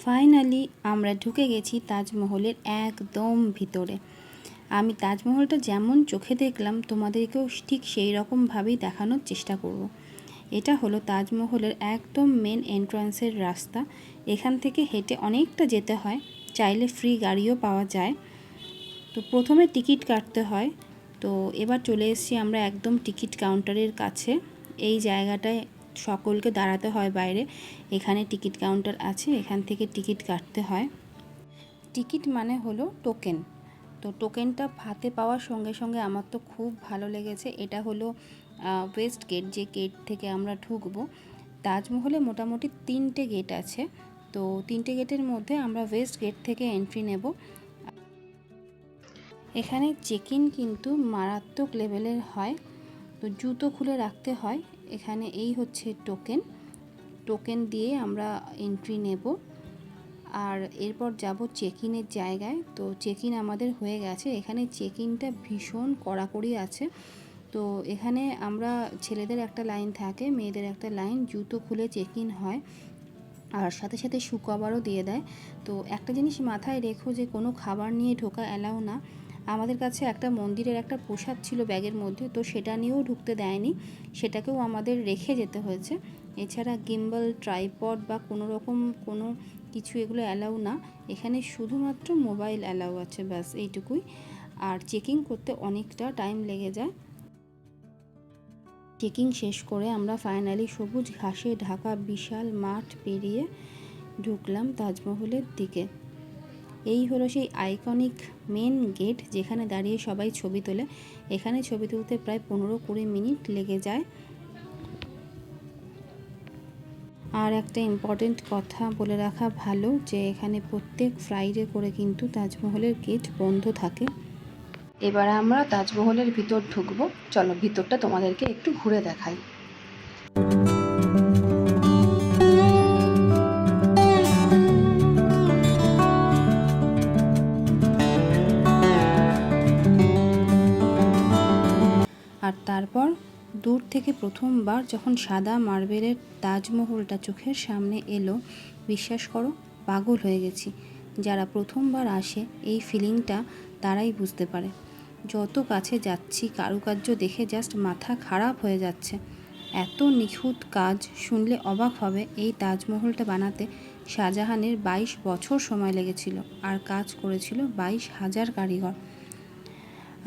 Finally আমরা ঢুকে গেছি তাজমহলের একদম ভিতরে। আমি তাজমহলটা যেমন চোখে দেখলাম তোমাদেরকেও ঠিক সেই রকমভাবেই দেখানোর চেষ্টা করব। এটা হলো তাজমহলের একদম মেন এন্ট্রান্সের রাস্তা। এখান থেকে হেঁটে অনেকটা যেতে হয়, চাইলে ফ্রি গাড়িও পাওয়া যায়। তো প্রথমে টিকিট কাটতে হয়। তো এবার চলে এসেছি আমরা একদম টিকিট কাউন্টারের কাছে। এই জায়গাটায় সকলকে দাঁড়াতে হয় বাইরে। এখানে টিকিট কাউন্টার আছে, এখান থেকে টিকিট কাটতে হয়। টিকিট মানে হলো টোকেন। তো টোকেনটা হাতে পাওয়ার সঙ্গে সঙ্গে আমার তো খুব ভালো লেগেছে। এটা হলো ওয়েস্ট গেট, যে গেট থেকে আমরা ঢুকবো। তাজমহলে মোটামুটি 3টে গেট আছে। তো 3টে গেটের মধ্যে আমরা ওয়েস্ট গেট থেকে এন্ট্রি নেব। এখানে চেক ইন কিন্তু মারাত্মক লেভেলের হয়। তো জুতো খুলে রাখতে হয়। এখানে এই হচ্ছে টোকেন দিয়ে আমরা এন্ট্রি নেব। আর এরপর যাব চেক ইনের জায়গায়। তো চেক ইন আমাদের হয়ে গেছে। এখানে চেক ইনটা ভীষণ কড়াকড়ি আছে। তো এখানে আমরা ছেলেদের একটা লাইন থাকে, মেয়েদের একটা লাইন, জুতো খুলে চেক ইন হয়। আর সাথে সাথে শু কভারও দিয়ে দেয়। তো একটা জিনিস মাথায় রেখো যে কোনো খাবার নিয়ে ঢোকা অ্যালাউ না। আমাদের কাছে একটা মন্দিরের একটা প্রসাদ ছিল ব্যাগের মধ্যে, তো সেটা নিয়েও ঢুকতে দেয়নি, সেটাকেও আমাদের রেখে যেতে হয়েছে। এছাড়া গিম্বল, ট্রাইপড বা কোনো রকম কোনো কিছু এগুলো অ্যালাউ না। এখানে শুধুমাত্র মোবাইল অ্যালাউ আছে, ব্যাস এইটুকুই। আর চেকিং করতে অনেকটা টাইম লেগে যায়। চেকিং শেষ করে আমরা ফাইনালি সবুজ ঘাসে ঢাকা বিশাল মাঠ পেরিয়ে ঢুকলাম তাজমহলের দিকে। এই হলো সেই আইকনিক মেন গেট, যেখানে দাঁড়িয়ে সবাই ছবি তোলে। এখানে ছবি তুলতে প্রায় 15-20 মিনিট লেগে যায়। আর একটা ইম্পর্টেন্ট কথা বলে রাখা ভালো, যে এখানে প্রত্যেক ফ্রাইডে করে কিন্তু তাজমহলের গেট বন্ধ থাকে। এবার আমরা তাজমহলের ভিতর ঢুকবো। চলো ভিতরটা তোমাদেরকে একটু ঘুরে দেখাই। আর তারপর দূর থেকে প্রথমবার যখন সাদা মার্বেলের তাজমহলটা চোখের সামনে এলো, বিশ্বাস করো পাগল হয়ে গেছি। যারা প্রথমবার আসে এই ফিলিংটা তারাই বুঝতে পারে। যত কাছে যাচ্ছি কারুকার্য দেখে জাস্ট মাথা খারাপ হয়ে যাচ্ছে। এত নিখুঁত কাজ, শুনলে অবাক হবে এই তাজমহলটা বানাতে শাহজাহানের 22 বছর সময় লেগেছিল, আর কাজ করেছিল 22,000 কারিগর।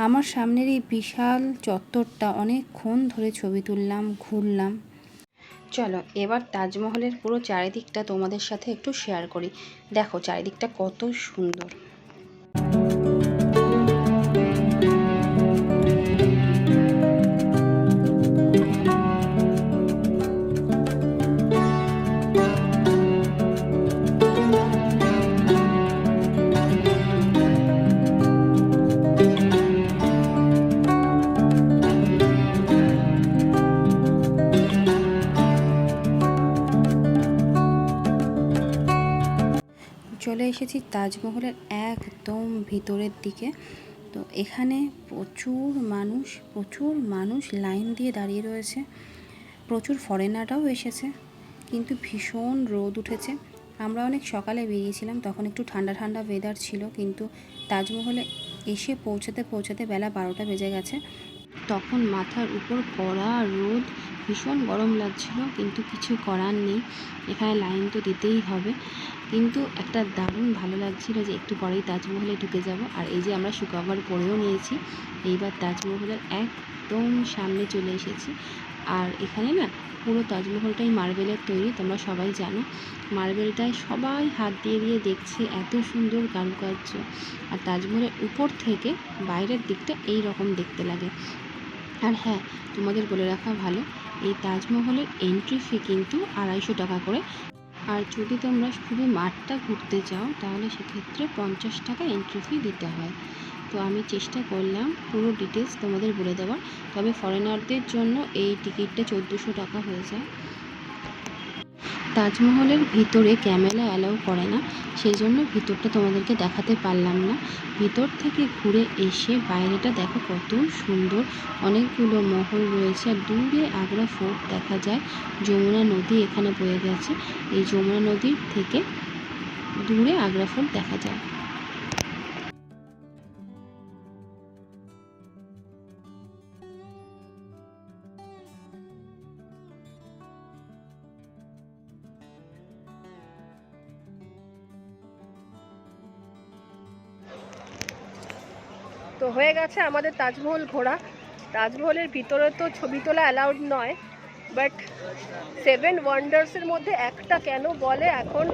আমার সামনের এই বিশাল চত্বরটা অনেকক্ষণ ধরে ছবি তুললাম, ঘুরলাম। চলো এবার তাজমহলের পুরো চারিদিকটা তোমাদের সাথে একটু শেয়ার করি। দেখো চারিদিকটা কত সুন্দর। চলে এসেছি তাজমহলের একদম ভিতরের দিকে। তো এখানে প্রচুর মানুষ লাইন দিয়ে দাঁড়িয়ে রয়েছে। প্রচুর ফরেনাররাও এসেছে, কিন্তু ভীষণ রোদ উঠেছে। আমরা অনেক সকালে বেরিয়েছিলাম, তখন একটু ঠান্ডা ঠান্ডা ওয়েদার ছিল, কিন্তু তাজমহলে এসে পৌঁছাতে বেলা 12টা বেজে গেছে। তখন মাথার উপর কড়া রোদ, ভীষণ গরম লাগছিল, কিন্তু কিছু করার নেই, এখানে লাইন তো দিতেই হবে। কিন্তু একটা দারুণ ভালো লাগছিল যে একটু পরেই তাজমহলে ঢুকে যাব। আর এই যে আমরা শু কভার পরেও নিয়েছি। এইবার তাজমহলের একদম সামনে চলে এসেছি। আর এখানে না পুরো তাজমহলটাই মার্বেলের তৈরি, তোমরা সবাই জানো। মার্বেলটায় সবাই হাত দিয়ে দিয়ে দেখছে, এত সুন্দর কারুকার্য। আর তাজমহলের উপর থেকে বাইরের দিকটা এই রকম দেখতে লাগে। আর হ্যাঁ, তোমাদের বলে রাখা ভালো, এই তাজমহলের এন্ট্রি ফি কিন্তু 250 টাকা করে। আর যদি তোমরা শুধু মাঠটা ঘুরতে চাও তাহলে সেক্ষেত্রে 50 টাকা এন্ট্রি ফি দিতে হয়। তো আমি চেষ্টা করলাম পুরো ডিটেলস তোমাদের বলে দেওয়ার। তবে ফরেনারদের জন্য এই টিকিটটা 1400 টাকা হয়ে যায়। তাজমহলের ভিতরে ক্যামেরা অ্যালাউ করে না, সেই জন্য ভিতরটা তোমাদেরকে দেখাতে পারলাম না। ভিতর থেকে ঘুরে এসে বাইরেটা দেখো কত সুন্দর, অনেকগুলো মহল রয়েছে। আর দূরে আগ্রা ফোর্ট দেখা যায়। যমুনা নদী এখানে বয়ে গেছে। এই যমুনা নদীর থেকে দূরে আগ্রা ফোর্ট দেখা যায়। তো হয়ে গেছে আমাদের তাজমহল ঘোরা। তাজমহলের ভিতরে তো ছবি তোলা অ্যালাউড নয়, বাট 7 ওয়ান্ডার্সের মধ্যে একটা কেন বলে এখন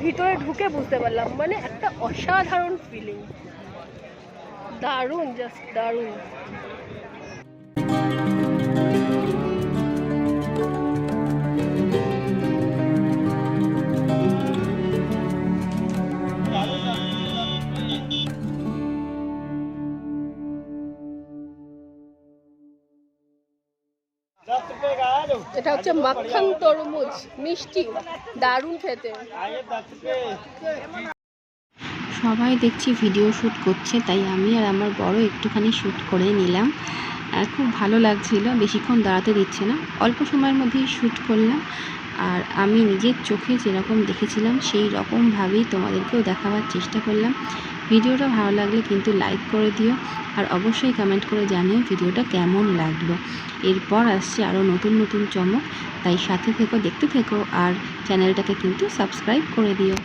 ভিতরে ঢুকে বুঝতে পারলাম। মানে একটা অসাধারণ ফিলিং, দারুণ, জাস্ট দারুণ। এটা হচ্ছে মাখন তরমুজ, মিষ্টি, দারুণ খেতে। সবাই দেখছি ভিডিও শ্যুট করছে, তাই আমি আর আমার বড় একটুখানি শ্যুট করে নিলাম। খুব ভালো লাগছিল, বেশিক্ষণ দাঁড়াতে দিচ্ছে না, অল্প সময়ের মধ্যেই শ্যুট করলাম। আর আমি নিজের চোখে যেরকম দেখেছিলাম সেই রকমভাবেই তোমাদেরকেও দেখাবার চেষ্টা করলাম। ভিডিওটা ভালো লাগলে কিন্তু লাইক করে দিও, আর অবশ্যই কমেন্ট করে জানিও ভিডিওটা কেমন লাগলো। এরপর আসছে আরও নতুন নতুন চমক, তাই সাথে থেকো, দেখতে থেকো, আর চ্যানেলটাকে কিন্তু সাবস্ক্রাইব করে দিও।